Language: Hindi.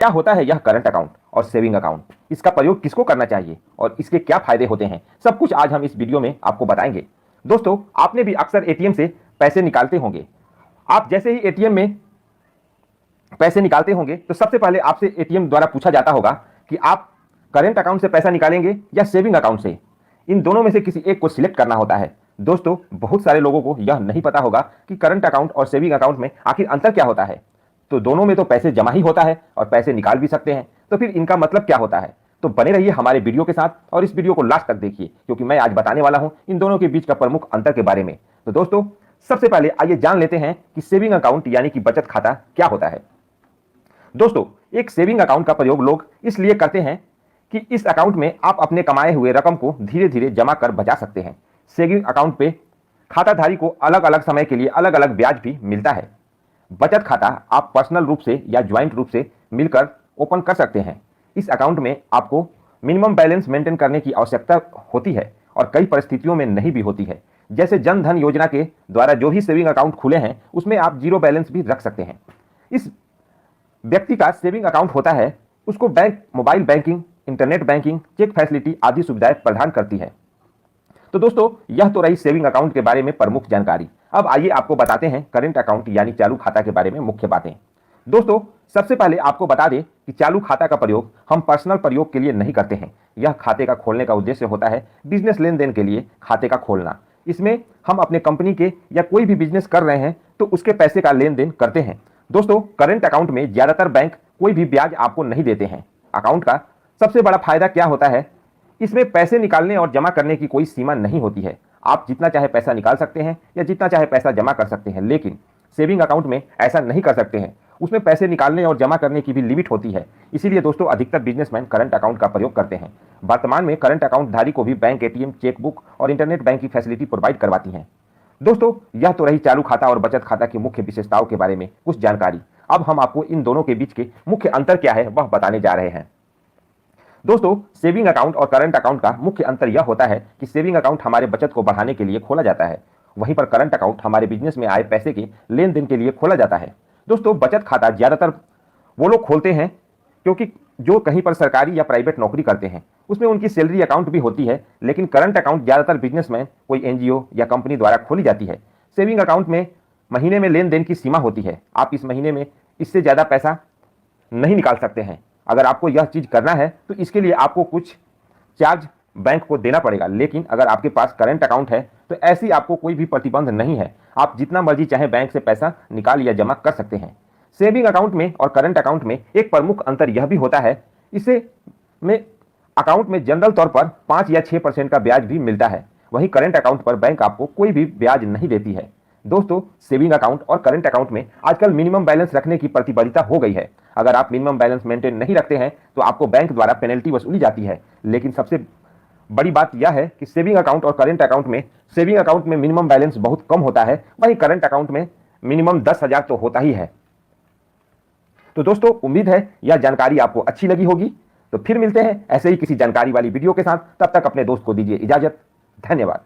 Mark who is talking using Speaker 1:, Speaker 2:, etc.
Speaker 1: क्या होता है यह करंट अकाउंट और सेविंग अकाउंट, इसका प्रयोग किसको करना चाहिए और इसके क्या फायदे होते हैं, सब कुछ आज हम इस वीडियो में आपको बताएंगे। दोस्तों, आपने भी अक्सर एटीएम से पैसे निकालते होंगे। आप जैसे ही एटीएम में पैसे निकालते होंगे तो सबसे पहले आपसे एटीएम द्वारा पूछा जाता होगा कि आप करंट अकाउंट से पैसा निकालेंगे या सेविंग अकाउंट से। इन दोनों में से किसी एक को सिलेक्ट करना होता है। दोस्तों, बहुत सारे लोगों को यह नहीं पता होगा कि करंट अकाउंट और सेविंग अकाउंट में आखिर अंतर क्या होता है। तो दोनों में तो पैसे जमा ही होता है और पैसे निकाल भी सकते हैं, तो फिर इनका मतलब क्या होता है। तो बने रहिए हमारे वीडियो के साथ और इस वीडियो को लास्ट तक देखिए, क्योंकि मैं आज बताने वाला हूं इन दोनों के बीच का प्रमुख अंतर के बारे में। तो दोस्तों, सबसे पहले आइए जान लेते हैं कि सेविंग अकाउंट यानी कि बचत खाता क्या होता है। दोस्तों, एक सेविंग अकाउंट का प्रयोग लोग इसलिए करते हैं कि इस अकाउंट में आप अपने कमाए हुए रकम को धीरे धीरे जमा कर बचा सकते हैं। सेविंग अकाउंट पे खाताधारी को अलग अलग समय के लिए अलग अलग ब्याज भी मिलता है। बचत खाता आप पर्सनल रूप से या ज्वाइंट रूप से मिलकर ओपन कर सकते हैं। इस अकाउंट में आपको मिनिमम बैलेंस मेंटेन करने की आवश्यकता होती है और कई परिस्थितियों में नहीं भी होती है। जैसे जन धन योजना के द्वारा जो भी सेविंग अकाउंट खुले हैं उसमें आप जीरो बैलेंस भी रख सकते हैं। इस व्यक्ति का सेविंग अकाउंट होता है, उसको bank mobile banking, internet banking, cheque facility आदि सुविधाएं प्रदान करती है। तो दोस्तों, यह तो रही सेविंग अकाउंट के बारे में प्रमुख जानकारी। अब आइए आपको बताते हैं करंट अकाउंट यानी चालू खाता के बारे में मुख्य बातें। दोस्तों, सबसे पहले आपको बता दें कि चालू खाता का प्रयोग हम पर्सनल प्रयोग के लिए नहीं करते हैं। यह खाते का खोलने का उद्देश्य होता है बिजनेस लेन देन के लिए खाते का खोलना। इसमें हम अपने कंपनी के या कोई भी बिजनेस कर रहे हैं तो उसके पैसे का लेन देन करते हैं। दोस्तों, करंट अकाउंट में ज्यादातर बैंक कोई भी ब्याज आपको नहीं देते हैं। अकाउंट का सबसे बड़ा फायदा क्या होता है, इसमें पैसे निकालने और जमा करने की कोई सीमा नहीं होती है। आप जितना चाहे पैसा निकाल सकते हैं या जितना चाहे पैसा जमा कर सकते हैं, लेकिन सेविंग अकाउंट में ऐसा नहीं कर सकते हैं। उसमें पैसे निकालने और जमा करने की भी लिमिट होती है। इसीलिए दोस्तों, अधिकतर बिजनेसमैन करंट अकाउंट का प्रयोग करते हैं। वर्तमान में करंट अकाउंट धारी को भी बैंक एटीएम, चेकबुक और इंटरनेट बैंक की फैसिलिटी प्रोवाइड करवाती हैं। दोस्तों, यह तो रही चालू खाता और बचत खाता की मुख्य विशेषताओं के बारे में कुछ जानकारी। अब हम आपको इन दोनों के बीच के मुख्य अंतर क्या है वह बताने जा रहे हैं। दोस्तों, सेविंग अकाउंट और करंट अकाउंट का मुख्य अंतर यह होता है कि सेविंग अकाउंट हमारे बचत को बढ़ाने के लिए खोला जाता है, वहीं पर करंट अकाउंट हमारे बिजनेस में आए पैसे के लेन देन के लिए खोला जाता है। दोस्तों, बचत खाता ज्यादातर वो लोग खोलते हैं क्योंकि जो कहीं पर सरकारी या प्राइवेट नौकरी करते हैं, उसमें उनकी सैलरी अकाउंट भी होती है। लेकिन करंट अकाउंट ज्यादातर बिजनेसमैन, कोई एनजीओ या कंपनी द्वारा खोली जाती है। सेविंग अकाउंट में महीने में लेन देन की सीमा होती है। आप इस महीने में इससे ज्यादा पैसा नहीं निकाल सकते हैं। अगर आपको यह चीज करना है तो इसके लिए आपको कुछ चार्ज बैंक को देना पड़ेगा। लेकिन अगर आपके पास करंट अकाउंट है तो ऐसी आपको कोई भी प्रतिबंध नहीं है। आप जितना मर्जी चाहे बैंक से पैसा निकाल या जमा कर सकते हैं। सेविंग अकाउंट में और करंट अकाउंट में एक प्रमुख अंतर यह भी होता है, इसे में अकाउंट में जनरल तौर पर 5 या 6% का ब्याज भी मिलता है, वहीं करंट अकाउंट पर बैंक आपको कोई भी ब्याज नहीं देती है। दोस्तों, सेविंग अकाउंट और करंट अकाउंट में आजकल मिनिमम बैलेंस रखने की प्रतिबद्धता हो गई है। अगर आप मिनिमम बैलेंस मेंटेन नहीं रखते हैं तो आपको बैंक द्वारा पेनल्टी वसूली जाती है। लेकिन सबसे बड़ी बात यह है कि सेविंग अकाउंट और करंट अकाउंट में मिनिमम बैलेंस बहुत कम होता है, वहीं करंट अकाउंट में मिनिमम 10,000 तो होता ही है। तो दोस्तों, उम्मीद है यह जानकारी आपको अच्छी लगी होगी। तो फिर मिलते हैं ऐसे ही किसी जानकारी वाली वीडियो के साथ। तब तक अपने दोस्त को दीजिए इजाजत। धन्यवाद।